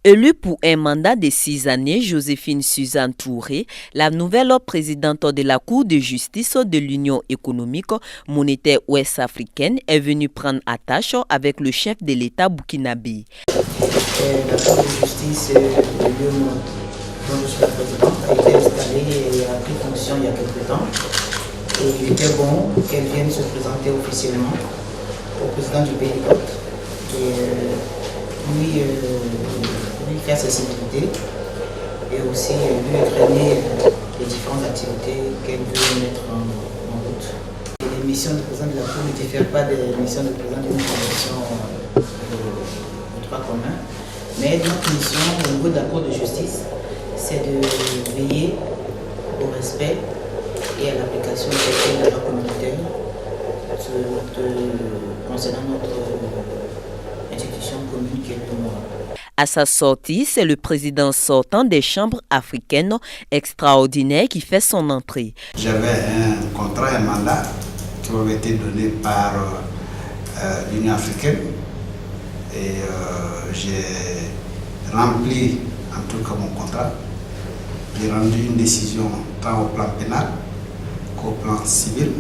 Élue pour un mandat de 6 années, Joséphine Suzanne Touré, la nouvelle présidente de la Cour de justice de l'Union économique monétaire ouest-africaine, est venue prendre attache avec le chef de l'État burkinabé. La Cour de justice de l'Union dont je suis la présidente a été installée et a pris fonction il y a quelques temps. Et il était bon qu'elle vienne se présenter officiellement au président du pays et lui faire ses célébrités et aussi lui entraîner les différentes activités qu'elle veut mettre en route. Et les missions du président de la Cour ne diffèrent pas des missions du président d'une convention de droit commun, mais notre mission au niveau de la Cour de justice, c'est de veiller au respect et à l'application de la loi communautaire concernant notre institution commune qui est le Mora. À sa sortie, c'est le président sortant des chambres africaines extraordinaires qui fait son entrée. J'avais un contrat, un mandat qui m'avait été donné par l'Union africaine et j'ai rempli en tout cas mon contrat. J'ai rendu une décision tant au plan pénal qu'au plan civil.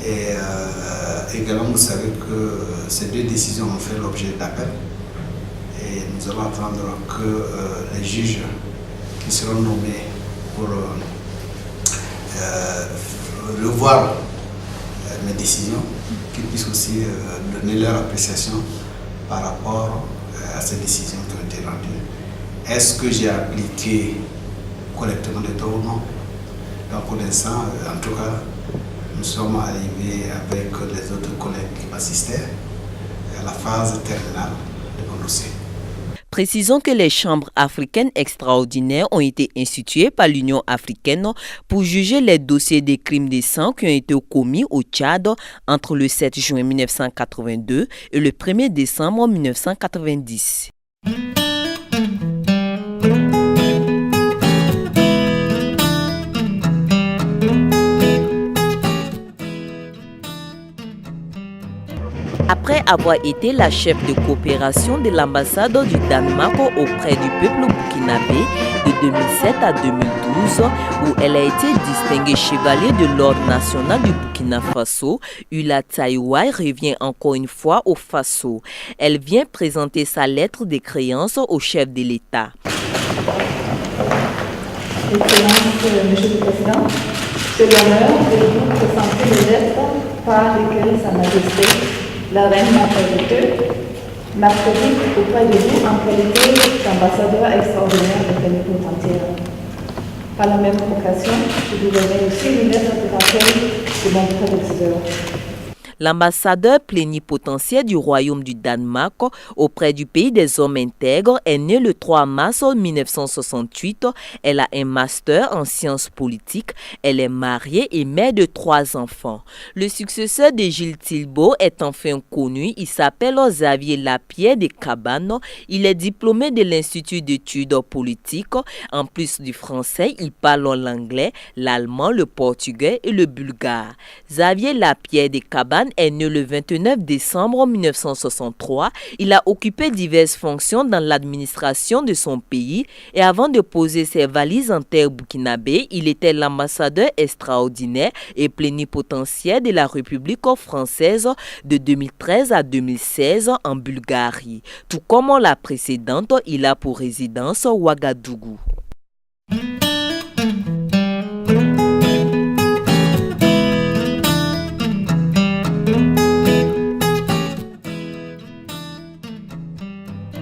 Et également, vous savez que ces deux décisions ont fait l'objet d'appel. Et nous allons attendre que les juges qui seront nommés pour revoir mes décisions, qu'ils puissent aussi donner leur appréciation par rapport à ces décisions qui ont été rendues. Est-ce que j'ai appliqué correctement les droits ou non? Donc pour l'instant, en tout cas, nous sommes arrivés avec les autres collègues qui m'assistaient à la phase terminale de mon dossier. Précisons que les chambres africaines extraordinaires ont été instituées par l'Union africaine pour juger les dossiers des crimes de sang qui ont été commis au Tchad entre le 7 juin 1982 et le 1er décembre 1990. Après avoir été la chef de coopération de l'ambassade du Danemark auprès du peuple burkinabé de 2007 à 2012, où elle a été distinguée chevalier de l'Ordre national du Burkina Faso, Ula Taïwai revient encore une fois au Faso. Elle vient présenter sa lettre de créance au chef de l'État. Excellence, Monsieur le Président, c'est l'honneur de vous présenter les lettres par lesquelles Sa Majesté la reine Marguerite m'accrédite auprès de vous en qualité d'ambassadeur extraordinaire de plénipotentiaire. Par la même occasion, je vous donnerai aussi une lettre de rappel de mon prédécesseur. L'ambassadeur plénipotentiaire du Royaume du Danemark auprès du pays des hommes intègres est né le 3 mars 1968. Elle a un master en sciences politiques. Elle est mariée et mère de 3 enfants. Le successeur de Gilles Tilbault est enfin connu. Il s'appelle Xavier Lapierre de Cabane. Il est diplômé de l'Institut d'études politiques. En plus du français, il parle l'anglais, l'allemand, le portugais et le bulgare. Xavier Lapierre de Cabane est né le 29 décembre 1963. Il a occupé diverses fonctions dans l'administration de son pays et avant de poser ses valises en terre burkinabé, il était l'ambassadeur extraordinaire et plénipotentiaire de la République française de 2013 à 2016 en Bulgarie. Tout comme la précédente, il a pour résidence Ouagadougou.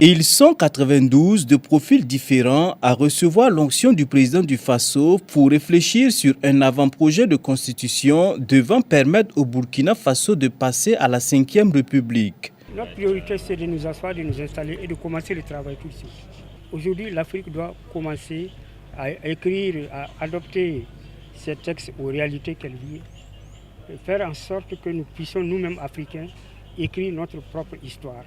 Ils sont 92 de profils différents à recevoir l'onction du président du Faso pour réfléchir sur un avant-projet de constitution devant permettre au Burkina Faso de passer à la 5e République. Notre priorité, c'est de nous asseoir, de nous installer et de commencer le travail tout de suite. Aujourd'hui, l'Afrique doit commencer à écrire, à adopter ces textes aux réalités qu'elle vit, et faire en sorte que nous puissions nous-mêmes, Africains, écrire notre propre histoire.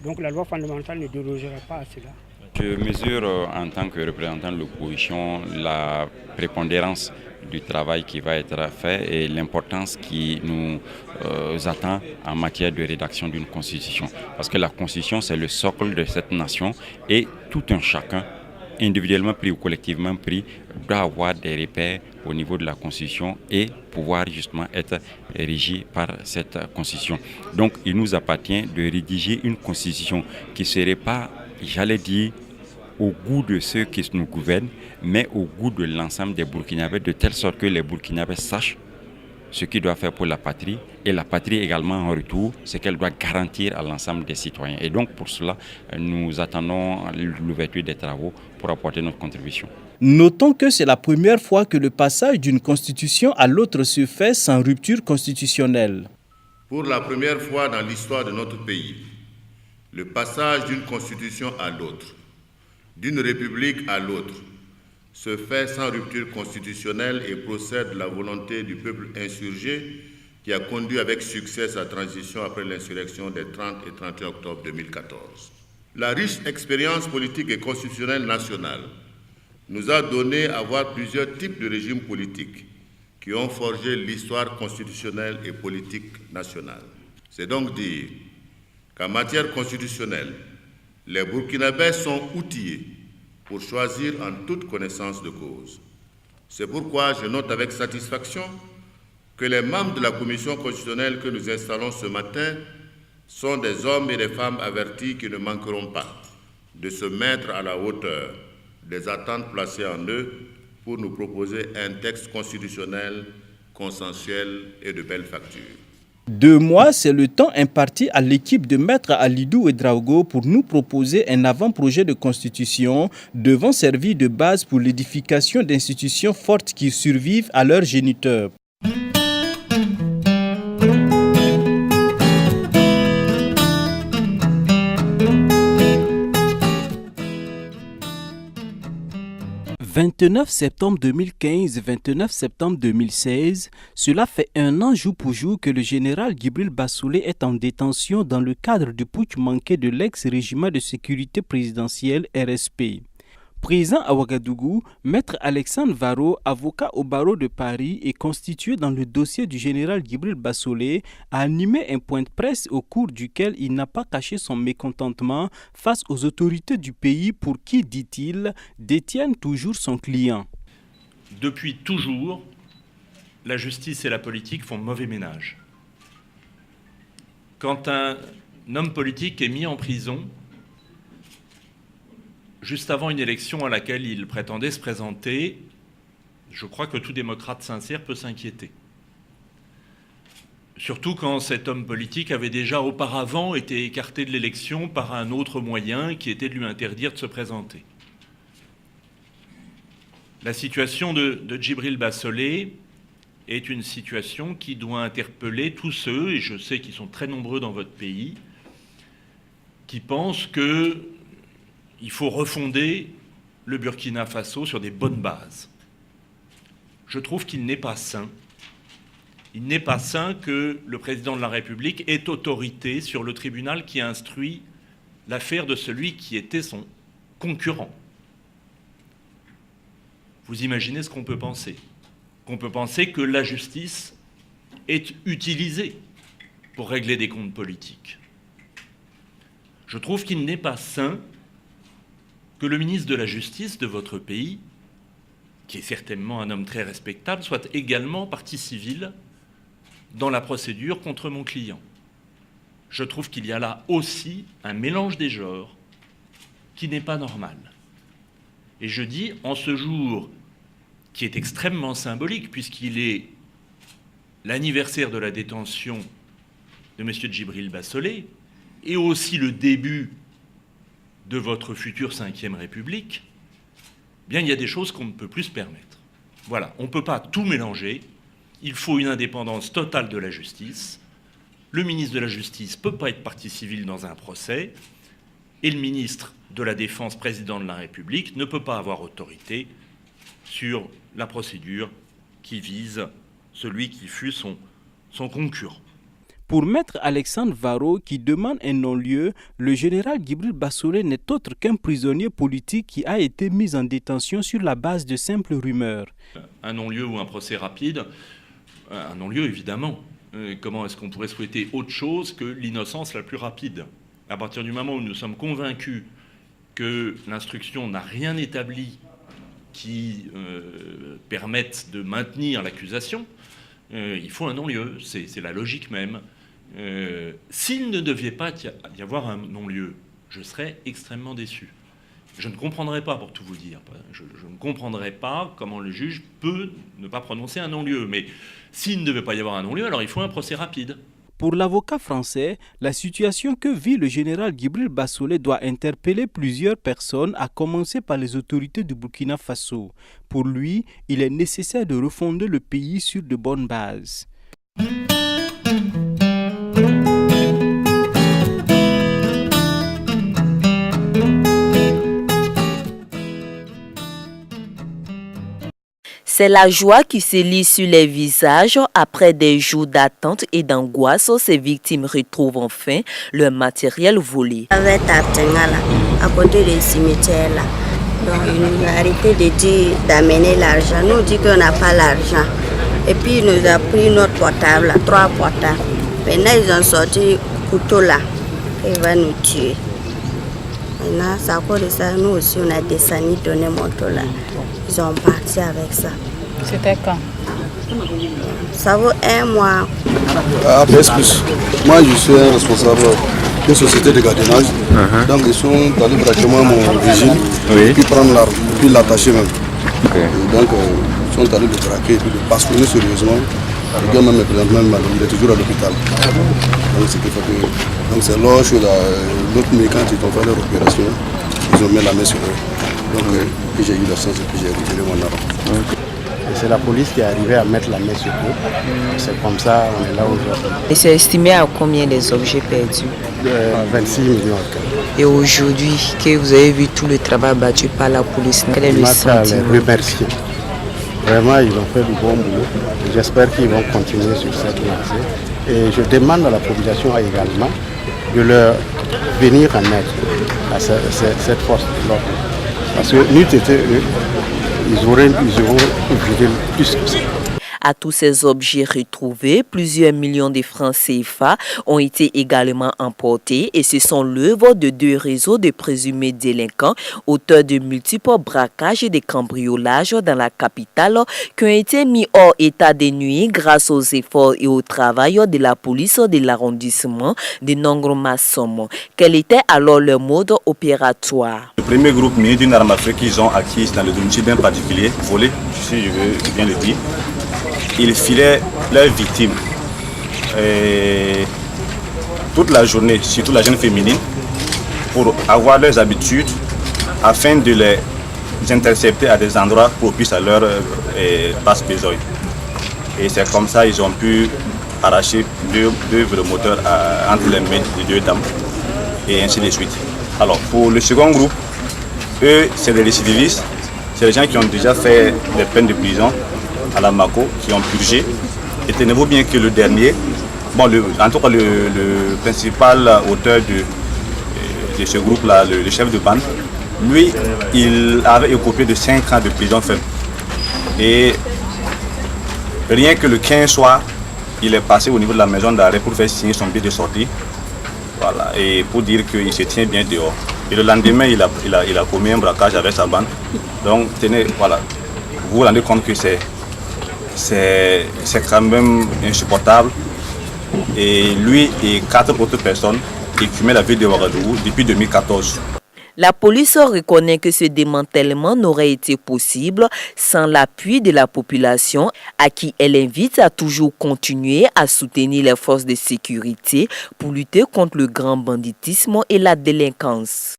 Donc la loi fondamentale ne dérogera pas à cela. Je mesure en tant que représentant de l'opposition la prépondérance du travail qui va être fait et l'importance qui nous attend en matière de rédaction d'une constitution. Parce que la constitution, c'est le socle de cette nation et tout un chacun, individuellement pris ou collectivement pris, doit avoir des repères au niveau de la Constitution et pouvoir justement être régi par cette Constitution. Donc il nous appartient de rédiger une Constitution qui ne serait pas, j'allais dire, au goût de ceux qui nous gouvernent, mais au goût de l'ensemble des Burkinabés, de telle sorte que les Burkinabés sachent ce qu'ils doivent faire pour la patrie et la patrie également en retour, ce qu'elle doit garantir à l'ensemble des citoyens. Et donc pour cela, nous attendons l'ouverture des travaux pour apporter notre contribution. Notons que c'est la première fois que le passage d'une constitution à l'autre se fait sans rupture constitutionnelle. Pour la première fois dans l'histoire de notre pays, le passage d'une constitution à l'autre, d'une république à l'autre, se fait sans rupture constitutionnelle et procède de la volonté du peuple insurgé qui a conduit avec succès sa transition après l'insurrection des 30 et 31 octobre 2014. La riche expérience politique et constitutionnelle nationale nous a donné à voir plusieurs types de régimes politiques qui ont forgé l'histoire constitutionnelle et politique nationale. C'est donc dire qu'en matière constitutionnelle, les Burkinabés sont outillés pour choisir en toute connaissance de cause. C'est pourquoi je note avec satisfaction que les membres de la commission constitutionnelle que nous installons ce matin sont des hommes et des femmes avertis qui ne manqueront pas de se mettre à la hauteur des attentes placées en eux pour nous proposer un texte constitutionnel consensuel et de belle facture. 2 mois, c'est le temps imparti à l'équipe de Maître Alidou Ouedraogo pour nous proposer un avant-projet de constitution devant servir de base pour l'édification d'institutions fortes qui survivent à leurs géniteurs. « 29 septembre 2015, 29 septembre 2016, cela fait 1 an jour pour jour que le général Djibril Bassoulé est en détention dans le cadre du putsch manqué de l'ex-régiment de sécurité présidentielle RSP. Présent à Ouagadougou, Maître Alexandre Varro, avocat au barreau de Paris et constitué dans le dossier du général Djibril Bassoulé, a animé un point de presse au cours duquel il n'a pas caché son mécontentement face aux autorités du pays pour qui, dit-il, détiennent toujours son client. Depuis toujours, la justice et la politique font mauvais ménage. Quand un homme politique est mis en prison, juste avant une élection à laquelle il prétendait se présenter, je crois que tout démocrate sincère peut s'inquiéter. Surtout quand cet homme politique avait déjà auparavant été écarté de l'élection par un autre moyen qui était de lui interdire de se présenter. La situation de Djibril Bassoulé est une situation qui doit interpeller tous ceux, et je sais qu'ils sont très nombreux dans votre pays, qui pensent que il faut refonder le Burkina Faso sur des bonnes bases. Je trouve qu'il n'est pas sain. Il n'est pas sain que le président de la République ait autorité sur le tribunal qui a instruit l'affaire de celui qui était son concurrent. Vous imaginez ce qu'on peut penser? Qu'on peut penser que la justice est utilisée pour régler des comptes politiques. Je trouve qu'il n'est pas sain que le ministre de la Justice de votre pays, qui est certainement un homme très respectable, soit également partie civile dans la procédure contre mon client. Je trouve qu'il y a là aussi un mélange des genres qui n'est pas normal. Et je dis, en ce jour qui est extrêmement symbolique, puisqu'il est l'anniversaire de la détention de M. Djibril Bassoulé, et aussi le début de votre future 5e République, eh bien, il y a des choses qu'on ne peut plus se permettre. Voilà, on ne peut pas tout mélanger. Il faut une indépendance totale de la justice. Le ministre de la Justice ne peut pas être partie civile dans un procès. Et le ministre de la Défense, président de la République, ne peut pas avoir autorité sur la procédure qui vise celui qui fut son concurrent. Pour maître Alexandre Varro, qui demande un non-lieu, le général Djibril Bassolé n'est autre qu'un prisonnier politique qui a été mis en détention sur la base de simples rumeurs. Un non-lieu ou un procès rapide, un non-lieu évidemment. Comment est-ce qu'on pourrait souhaiter autre chose que l'innocence la plus rapide? À partir du moment où nous sommes convaincus que l'instruction n'a rien établi qui permette de maintenir l'accusation, il faut un non-lieu, c'est la logique même. S'il ne devait pas y avoir un non-lieu, je serais extrêmement déçu. Je ne comprendrais pas, pour tout vous dire, je ne comprendrais pas comment le juge peut ne pas prononcer un non-lieu. Mais s'il ne devait pas y avoir un non-lieu, alors il faut un procès rapide. Pour l'avocat français, la situation que vit le général Djibril Bassolé doit interpeller plusieurs personnes, à commencer par les autorités du Burkina Faso. Pour lui, il est nécessaire de refonder le pays sur de bonnes bases. C'est la joie qui se lit sur les visages après des jours d'attente et d'angoisse. Ces victimes retrouvent enfin leur matériel volé. Avec Tartengala, à côté des cimetières là. Donc ils nous ont arrêté de dire d'amener l'argent. Nous dit qu'on n'a pas l'argent. Et puis il nous a pris notre portable, là, 3 portables. Maintenant ils ont sorti couteau là. Il va nous tuer. Maintenant, c'est à cause de ça, nous aussi on a descendu donner moto là. Ils sont partis avec ça. C'était quand? Ça vaut 1 mois. Plus. Moi, je suis un responsable d'une société de gardiennage. Donc, ils sont allés directement à mon vigile, puis prendre l'arme, puis l'attacher même. Donc, ils sont allés le traquer, puis le basculer sérieusement. Le gars même est présentement malade, il est toujours à l'hôpital. Donc, c'est lorsque l'autre médecin qui ont fait leur opération, ils ont mis la main sur eux. Donc, j'ai eu la chance et puis j'ai retiré mon arme. C'est la police qui est arrivée à mettre la main sur eux. C'est comme ça on est là aujourd'hui. Et c'est estimé à combien les objets perdus? 26 millions. Et aujourd'hui, que vous avez vu tout le travail battu par la police, quel est le sentiment? Les remercier. Vraiment, ils ont fait du bon boulot. J'espère qu'ils vont continuer sur cette lancée. Et je demande à la population également de leur venir en aide à cette force de l'ordre. Parce que n'eût été eux, ils auront vidé plus que ça. À tous ces objets retrouvés, plusieurs millions de francs CFA ont été également emportés et ce sont l'œuvre de 2 réseaux de présumés délinquants, auteurs de multiples braquages et de cambriolages dans la capitale, qui ont été mis hors état de nuit grâce aux efforts et au travail de la police de l'arrondissement de Nongro-Massomo. Quel était alors leur mode opératoire? Le premier groupe muni d'une arme à feu qu'ils ont acquise dans le domicile d'un particulier, volé, si je veux bien le dire, ils filaient leurs victimes toute la journée, surtout la jeune féminine, pour avoir leurs habitudes afin de les intercepter à des endroits propices à leur passe besogne. Et c'est comme ça qu'ils ont pu arracher 2 moteurs entre les mains des 2 dames et ainsi de suite. Alors pour le second groupe, eux c'est des récidivistes, c'est des gens qui ont déjà fait des peines de prison à la Mako, qui ont purgé. Et tenez-vous bien que le dernier, en tout cas le principal auteur de ce groupe-là, le chef de bande, lui, il avait écopé de 5 ans de prison ferme. Et rien que le 15 soir, il est passé au niveau de la maison d'arrêt pour faire signer son billet de sortie. Voilà, et pour dire qu'il se tient bien dehors. Et le lendemain, il a commis un braquage avec sa bande. Donc, tenez, voilà, vous vous rendez compte que c'est quand même insupportable. Et lui et 4 autres personnes écumaient la ville de Ouagadougou depuis 2014. La police reconnaît que ce démantèlement n'aurait été possible sans l'appui de la population, à qui elle invite à toujours continuer à soutenir les forces de sécurité pour lutter contre le grand banditisme et la délinquance.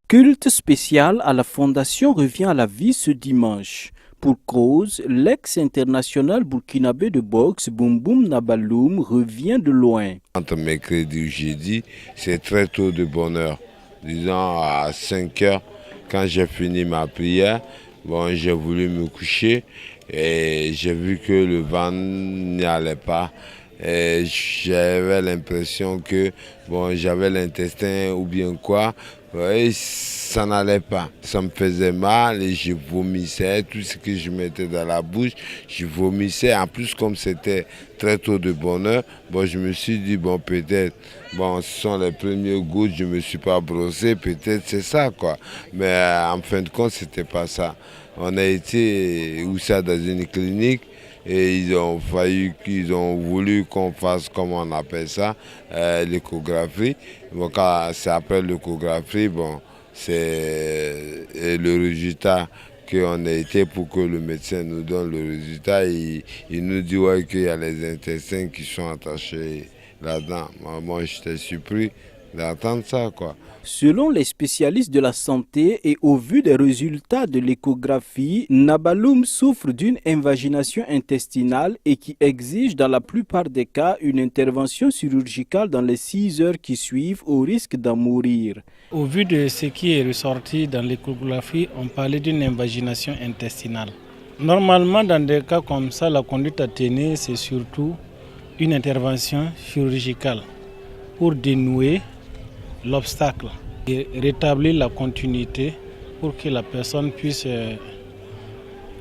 Culte spécial à la Fondation revient à la vie ce dimanche. Pour cause, l'ex-international burkinabé de boxe Boum Boum Nabaloum revient de loin. Entre mercredi ou jeudi, c'est très tôt de bonne heure. Disons à 5 heures, quand j'ai fini ma prière, j'ai voulu me coucher et j'ai vu que le vent n'y allait pas. Et j'avais l'impression que j'avais l'intestin ou bien quoi, et ça n'allait pas. Ça me faisait mal et je vomissais, tout ce que je mettais dans la bouche, je vomissais. En plus, comme c'était très tôt de bonne heure, je me suis dit, peut-être, ce sont les premières gouttes, je ne me suis pas brossé, peut-être c'est ça, quoi. Mais en fin de compte, c'était pas ça. On a été dans une clinique. Et ils ont voulu qu'on fasse, comme on appelle ça, l'échographie. Quand c'est après l'échographie, c'est le résultat qu'on a été pour que le médecin nous donne le résultat. Il nous dit qu'il y a les intestins qui sont attachés là-dedans. Moi, j'étais surpris d'entendre ça, quoi. Selon les spécialistes de la santé et au vu des résultats de l'échographie, Nabaloum souffre d'une invagination intestinale et qui exige dans la plupart des cas une intervention chirurgicale dans les 6 heures qui suivent au risque d'en mourir. Au vu de ce qui est ressorti dans l'échographie, on parlait d'une invagination intestinale. Normalement, dans des cas comme ça, la conduite à tenir, c'est surtout une intervention chirurgicale pour dénouer l'obstacle et rétablir la continuité pour que la personne puisse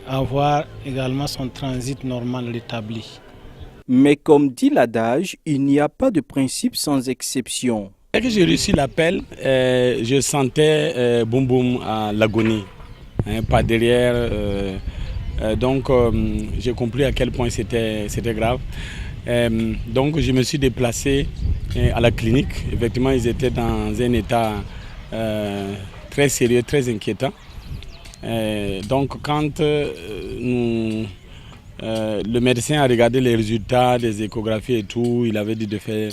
avoir également son transit normal rétabli. Mais comme dit l'adage, il n'y a pas de principe sans exception. Dès que j'ai reçu l'appel, je sentais Boum Boum à l'agonie, pas derrière. Donc j'ai compris à quel point c'était grave. Donc je me suis déplacé à la clinique. Effectivement, ils étaient dans un état très sérieux, très inquiétant. Donc quand le médecin a regardé les résultats des échographies et tout, il avait dit de faire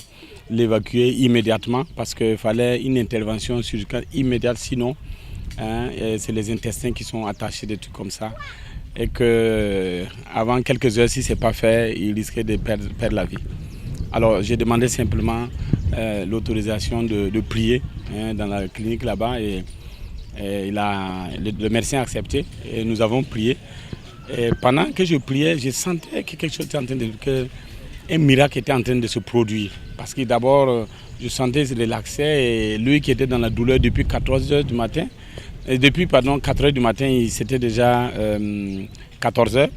l'évacuer immédiatement parce qu'il fallait une intervention chirurgicale immédiate, sinon c'est les intestins qui sont attachés, des trucs comme ça. Et qu'avant quelques heures, si ce n'est pas fait, il risquait de perdre la vie. Alors j'ai demandé simplement l'autorisation de prier dans la clinique là-bas et le médecin a accepté et nous avons prié. Et pendant que je priais, je sentais que quelque chose était en train un miracle était en train de se produire. Parce que d'abord, je sentais se relaxer et lui qui était dans la douleur depuis 14 heures du matin, depuis 4 heures du matin, c'était déjà 14 heures.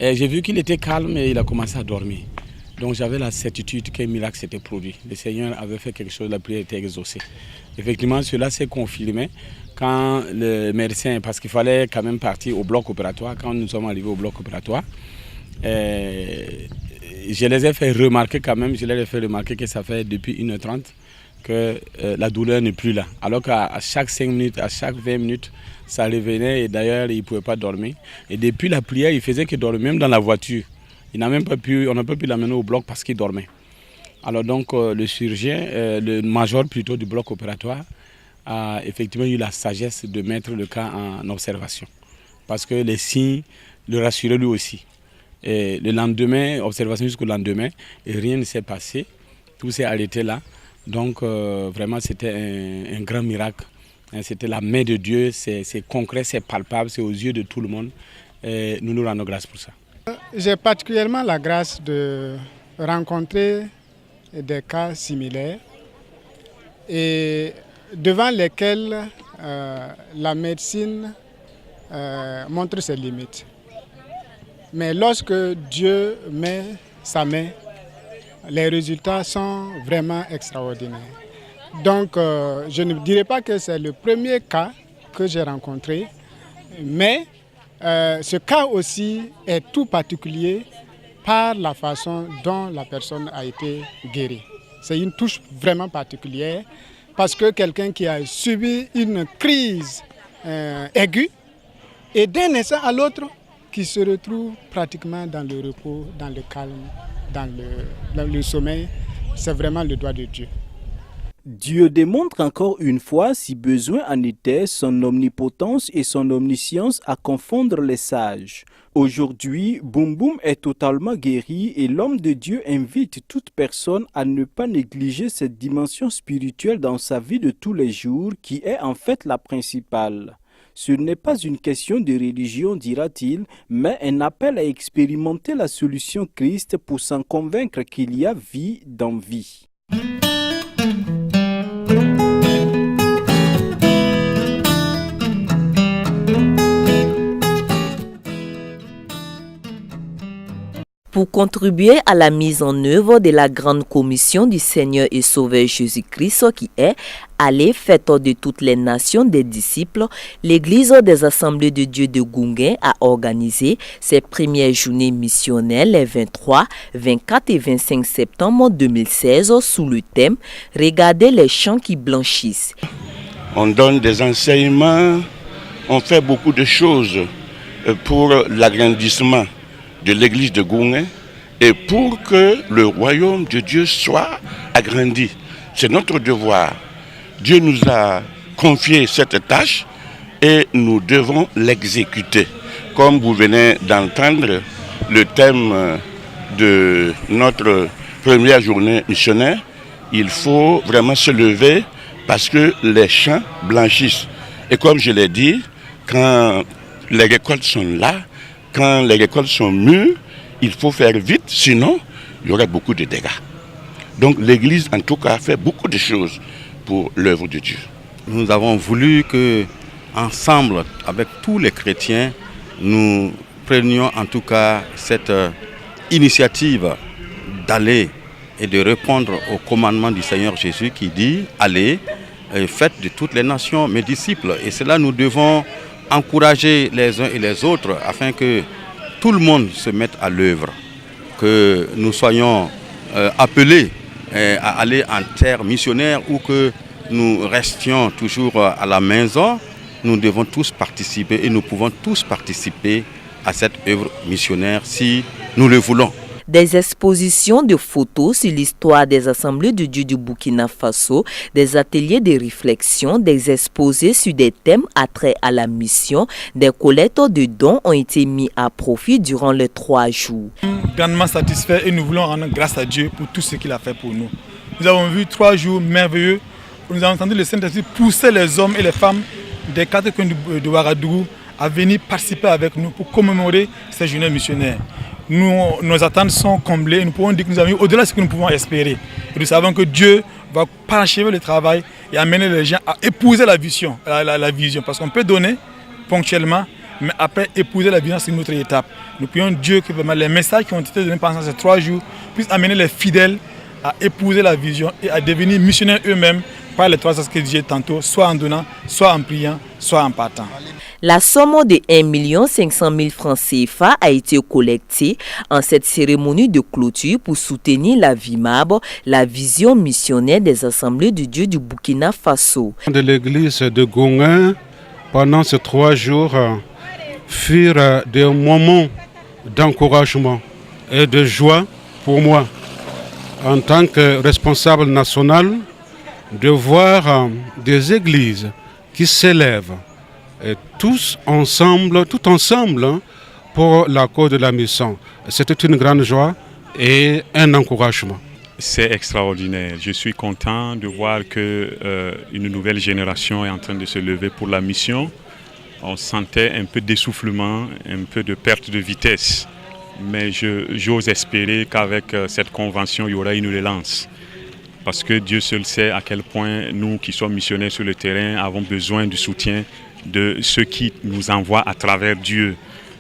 Et j'ai vu qu'il était calme et il a commencé à dormir. Donc j'avais la certitude qu'un miracle s'était produit. Le Seigneur avait fait quelque chose, la prière était exaucée. Effectivement, cela s'est confirmé quand le médecin, parce qu'il fallait quand même partir au bloc opératoire, quand nous sommes arrivés au bloc opératoire, je les ai fait remarquer quand même, que ça fait depuis 1h30 que la douleur n'est plus là. Alors qu'à chaque 5 minutes, à chaque 20 minutes, ça revenait et d'ailleurs, il ne pouvait pas dormir. Et depuis la prière, il faisait que dormir, même dans la voiture. On n'a pas pu l'amener au bloc parce qu'il dormait. Alors donc, le chirurgien, le major plutôt du bloc opératoire, a effectivement eu la sagesse de mettre le cas en observation. Parce que les signes le rassuraient lui aussi. Et le lendemain, observation jusqu'au lendemain, et rien ne s'est passé. Tout s'est arrêté là. Donc vraiment, c'était un grand miracle. C'était la main de Dieu, c'est concret, c'est palpable, c'est aux yeux de tout le monde. Et nous nous rendons grâce pour ça. J'ai particulièrement la grâce de rencontrer des cas similaires et devant lesquels la médecine montre ses limites. Mais lorsque Dieu met sa main, les résultats sont vraiment extraordinaires. Donc je ne dirais pas que c'est le premier cas que j'ai rencontré, mais ce cas aussi est tout particulier par la façon dont la personne a été guérie. C'est une touche vraiment particulière parce que quelqu'un qui a subi une crise aiguë et d'un instant à l'autre, qui se retrouvent pratiquement dans le repos, dans le calme, dans le sommeil. C'est vraiment le doigt de Dieu. Dieu démontre encore une fois, si besoin en était, son omnipotence et son omniscience à confondre les sages. Aujourd'hui, Boum Boum est totalement guéri et l'homme de Dieu invite toute personne à ne pas négliger cette dimension spirituelle dans sa vie de tous les jours qui est en fait la principale. Ce n'est pas une question de religion, dira-t-il, mais un appel à expérimenter la solution Christ pour s'en convaincre qu'il y a vie dans vie. Pour contribuer à la mise en œuvre de la grande commission du Seigneur et Sauveur Jésus-Christ qui est « Allez, faites de toutes les nations des disciples », l'Église des Assemblées de Dieu de Gounguin a organisé ses premières journées missionnaires les 23, 24 et 25 septembre 2016 sous le thème « Regardez les champs qui blanchissent ». On donne des enseignements, on fait beaucoup de choses pour l'agrandissement de l'église de Gounguin et pour que le royaume de Dieu soit agrandi. C'est notre devoir. Dieu nous a confié cette tâche et nous devons l'exécuter. Comme vous venez d'entendre, le thème de notre première journée missionnaire, il faut vraiment se lever parce que les champs blanchissent. Et comme je l'ai dit, quand les récoltes sont là, quand les récoltes sont mûres, il faut faire vite, sinon il y aura beaucoup de dégâts. Donc l'Église, en tout cas, a fait beaucoup de choses pour l'œuvre de Dieu. Nous avons voulu que, ensemble, avec tous les chrétiens, nous prenions en tout cas cette initiative d'aller et de répondre au commandement du Seigneur Jésus qui dit « Allez, faites de toutes les nations mes disciples ». Et cela, nous devons encourager les uns et les autres afin que tout le monde se mette à l'œuvre, que nous soyons appelés à aller en terre missionnaire ou que nous restions toujours à la maison. Nous devons tous participer et nous pouvons tous participer à cette œuvre missionnaire si nous le voulons. Des expositions de photos sur l'histoire des Assemblées de Dieu du Burkina Faso, des ateliers de réflexion, des exposés sur des thèmes attraits à la mission, des collectes de dons ont été mis à profit durant les 3 jours. Grandement satisfait et nous voulons rendre grâce à Dieu pour tout ce qu'il a fait pour nous. Nous avons vu 3 jours merveilleux où nous avons entendu le Saint-Esprit pousser les hommes et les femmes des 4 coins de Ouagadougou à venir participer avec nous pour commémorer ces journées missionnaires. Nos attentes sont comblées et nous pouvons dire que nous avons eu au-delà de ce que nous pouvons espérer. Et nous savons que Dieu va parachever le travail et amener les gens à épouser la vision. Parce qu'on peut donner ponctuellement, mais après épouser la vision, c'est une autre étape. Nous prions Dieu que vraiment les messages qui ont été donnés pendant ces 3 jours puissent amener les fidèles à épouser la vision et à devenir missionnaires eux-mêmes par les 3 axes que j'ai dit tantôt, soit en donnant, soit en priant, soit en partant. La somme de 1 500 000 francs CFA a été collectée en cette cérémonie de clôture pour soutenir la VIMAB, la vision missionnaire des Assemblées de Dieu du Burkina Faso. De l'église de Gounguin, pendant ces 3 jours, furent des moments d'encouragement et de joie pour moi, en tant que responsable national, de voir des églises qui s'élèvent et tout ensemble pour la cause de la mission. C'était une grande joie et un encouragement. C'est extraordinaire. Je suis content de voir qu'une nouvelle génération est en train de se lever pour la mission. On sentait un peu d'essoufflement, un peu de perte de vitesse. Mais j'ose espérer qu'avec cette convention, il y aura une relance. Parce que Dieu seul sait à quel point nous qui sommes missionnaires sur le terrain avons besoin du soutien de ceux qui nous envoient à travers Dieu.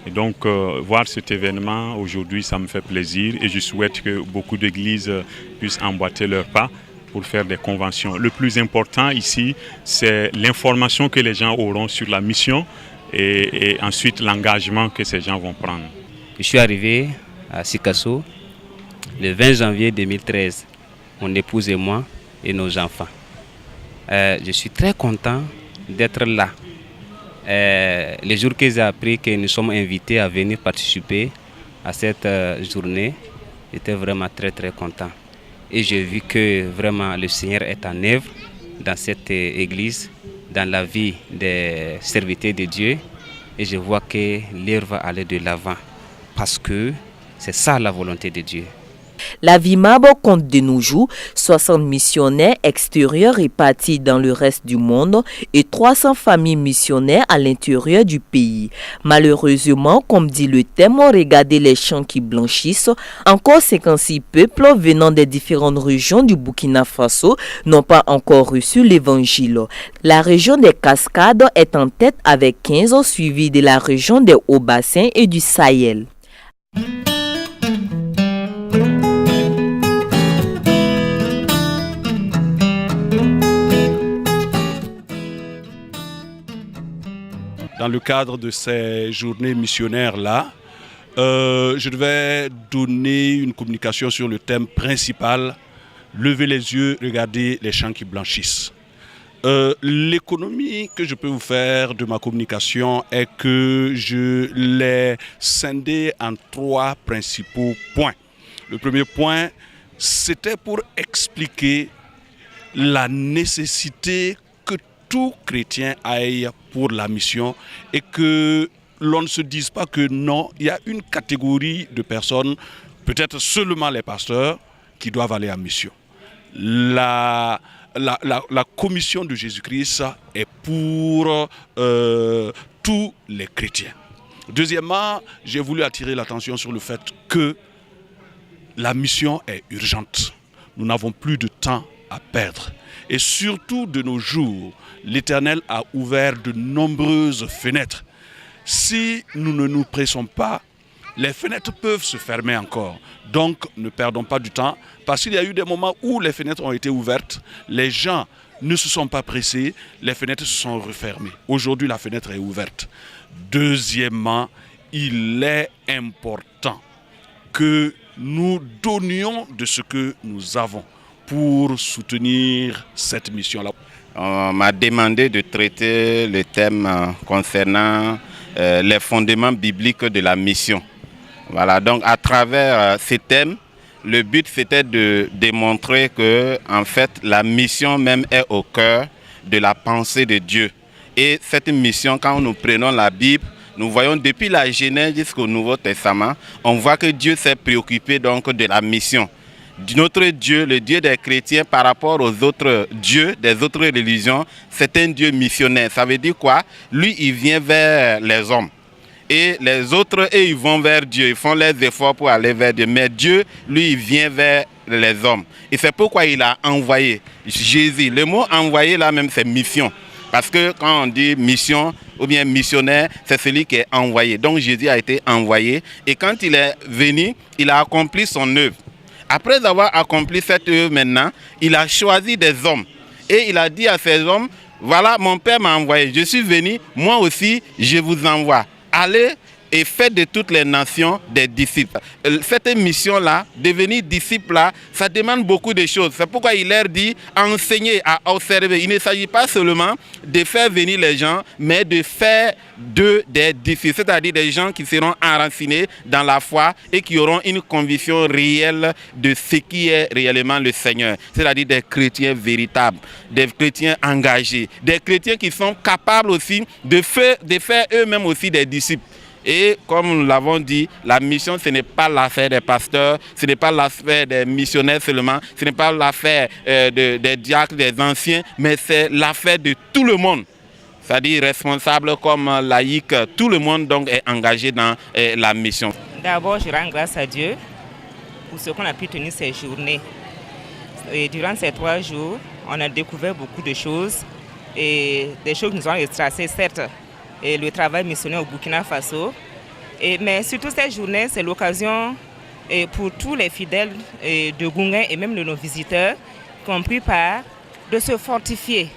Et donc voir cet événement aujourd'hui, ça me fait plaisir et je souhaite que beaucoup d'églises puissent emboîter leurs pas pour faire des conventions. Le plus important ici, c'est l'information que les gens auront sur la mission et ensuite l'engagement que ces gens vont prendre. Je suis arrivé à Sikasso le 20 janvier 2013. Mon épouse et moi et nos enfants. Je suis très content d'être là. les jours que j'ai appris que nous sommes invités à venir participer à cette journée, j'étais vraiment très très content. Et j'ai vu que vraiment le Seigneur est en œuvre dans cette église, dans la vie des serviteurs de Dieu. Et je vois que l'œuvre va aller de l'avant parce que c'est ça la volonté de Dieu. La VIMAB compte de nos jours 60 missionnaires extérieurs répartis dans le reste du monde et 300 familles missionnaires à l'intérieur du pays. Malheureusement, comme dit le thème, regardez les champs qui blanchissent, encore 56 peuples venant des différentes régions du Burkina Faso n'ont pas encore reçu l'évangile. La région des Cascades est en tête avec 15, suivie de la région des Hauts-Bassins et du Sahel. Dans le cadre de ces journées missionnaires-là, je devais donner une communication sur le thème principal, lever les yeux, regarder les champs qui blanchissent. L'économie que je peux vous faire de ma communication est que je l'ai scindée en 3 principaux points. Le premier point, c'était pour expliquer la nécessité que tout chrétien aille pour la mission et que l'on ne se dise pas que non, il y a une catégorie de personnes, peut-être seulement les pasteurs, qui doivent aller en mission. La commission de Jésus-Christ est pour tous les chrétiens. Deuxièmement, j'ai voulu attirer l'attention sur le fait que la mission est urgente. Nous n'avons plus de temps à perdre. Et surtout de nos jours, l'Éternel a ouvert de nombreuses fenêtres. Si nous ne nous pressons pas, les fenêtres peuvent se fermer encore. Donc ne perdons pas du temps, parce qu'il y a eu des moments où les fenêtres ont été ouvertes, les gens ne se sont pas pressés, les fenêtres se sont refermées. Aujourd'hui, la fenêtre est ouverte. Deuxièmement, il est important que nous donnions de ce que nous avons pour soutenir cette mission-là. On m'a demandé de traiter le thème concernant les fondements bibliques de la mission. Voilà, donc à travers ces thèmes, le but c'était de démontrer que en fait la mission même est au cœur de la pensée de Dieu. Et cette mission, quand nous prenons la Bible, nous voyons depuis la Genèse jusqu'au Nouveau Testament, on voit que Dieu s'est préoccupé donc de la mission. Notre Dieu, le Dieu des chrétiens par rapport aux autres dieux des autres religions, c'est un Dieu missionnaire. Ça veut dire quoi? Lui, il vient vers les hommes. Et les autres, ils vont vers Dieu. Ils font les efforts pour aller vers Dieu. Mais Dieu, lui, il vient vers les hommes. Et c'est pourquoi il a envoyé Jésus. Le mot envoyé, là même, c'est mission. Parce que quand on dit mission ou bien missionnaire, c'est celui qui est envoyé. Donc Jésus a été envoyé. Et quand il est venu, il a accompli son œuvre. Après avoir accompli cette œuvre maintenant, il a choisi des hommes. Et il a dit à ces hommes, voilà, mon Père m'a envoyé. Je suis venu, moi aussi, je vous envoie. Allez et faites de toutes les nations des disciples. Cette mission-là, devenir disciple-là, ça demande beaucoup de choses. C'est pourquoi il leur dit enseigner, à observer. Il ne s'agit pas seulement de faire venir les gens, mais de faire d'eux des disciples, c'est-à-dire des gens qui seront enracinés dans la foi et qui auront une conviction réelle de ce qui est réellement le Seigneur. C'est-à-dire des chrétiens véritables, des chrétiens engagés, des chrétiens qui sont capables aussi de faire eux-mêmes aussi des disciples. Et comme nous l'avons dit, la mission, ce n'est pas l'affaire des pasteurs, ce n'est pas l'affaire des missionnaires seulement, ce n'est pas l'affaire des diacres, des anciens, mais c'est l'affaire de tout le monde. C'est-à-dire responsable comme laïque, tout le monde donc est engagé dans la mission. D'abord, je rends grâce à Dieu pour ce qu'on a pu tenir ces journées. Et durant ces 3 jours, on a découvert beaucoup de choses et des choses qui nous ont retracées, certes. Et le travail missionnaire au Burkina Faso. Mais surtout cette journée, c'est l'occasion pour tous les fidèles de Gounguin et même de nos visiteurs qui ont pris part de se fortifier,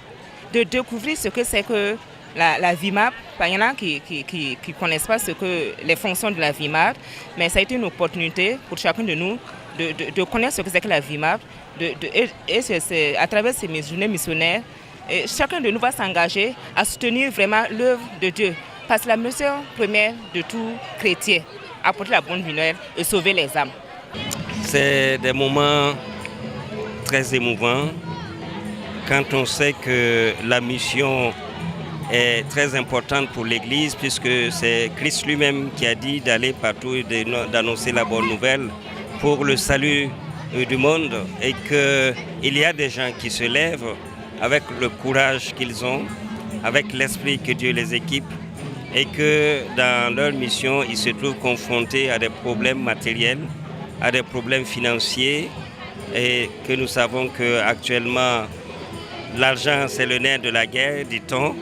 de découvrir ce que c'est que la VIMAB. Il y en a qui ne connaissent pas les fonctions de la VIMAB, mais ça a été une opportunité pour chacun de nous de connaître ce que c'est que la VIMAB. Et c'est à travers ces journées missionnaires, Et chacun de nous va s'engager à soutenir vraiment l'œuvre de Dieu. Parce que la mission première de tout chrétien, apporter la bonne nouvelle et sauver les âmes. C'est des moments très émouvants quand on sait que la mission est très importante pour l'Église, puisque c'est Christ lui-même qui a dit d'aller partout et d'annoncer la bonne nouvelle pour le salut du monde, et qu'il y a des gens qui se lèvent avec le courage qu'ils ont, avec l'esprit que Dieu les équipe, et que dans leur mission, ils se trouvent confrontés à des problèmes matériels, à des problèmes financiers, et que nous savons qu'actuellement, l'argent, c'est le nerf de la guerre, dit-on.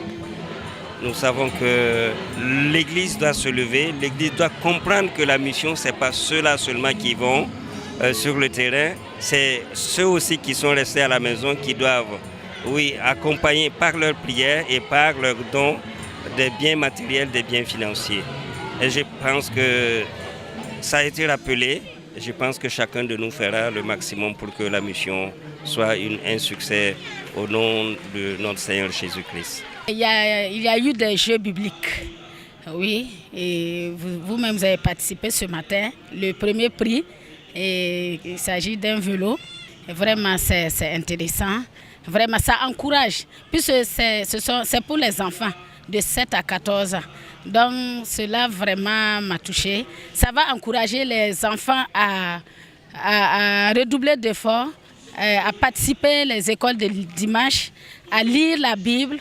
Nous savons que l'Église doit se lever, l'Église doit comprendre que la mission, ce n'est pas ceux-là seulement qui vont sur le terrain, c'est ceux aussi qui sont restés à la maison qui doivent, oui, accompagner par leurs prières et par leurs dons des biens matériels, des biens financiers. Et je pense que ça a été rappelé. Je pense que chacun de nous fera le maximum pour que la mission soit un succès au nom de notre Seigneur Jésus-Christ. Il y a eu des jeux bibliques, oui, et vous-même vous avez participé ce matin. Le premier prix, et il s'agit d'un vélo. Et vraiment, c'est intéressant. Vraiment, ça encourage, puisque c'est pour les enfants de 7 à 14 ans. Donc, cela vraiment m'a touchée. Ça va encourager les enfants à redoubler d'efforts, à participer aux écoles de dimanche, à lire la Bible.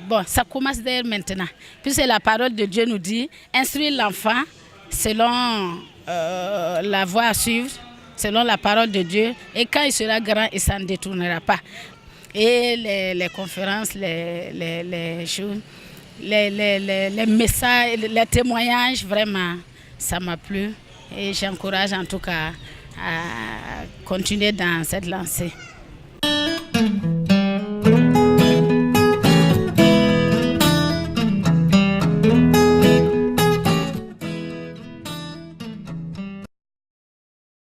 Bon, ça commence dès maintenant. Puisque la parole de Dieu nous dit, instruire l'enfant selon la voie à suivre, selon la parole de Dieu. Et quand il sera grand, il ne s'en détournera pas. Et les conférences, les choses, les messages, les témoignages, vraiment, ça m'a plu. Et j'encourage en tout cas à continuer dans cette lancée.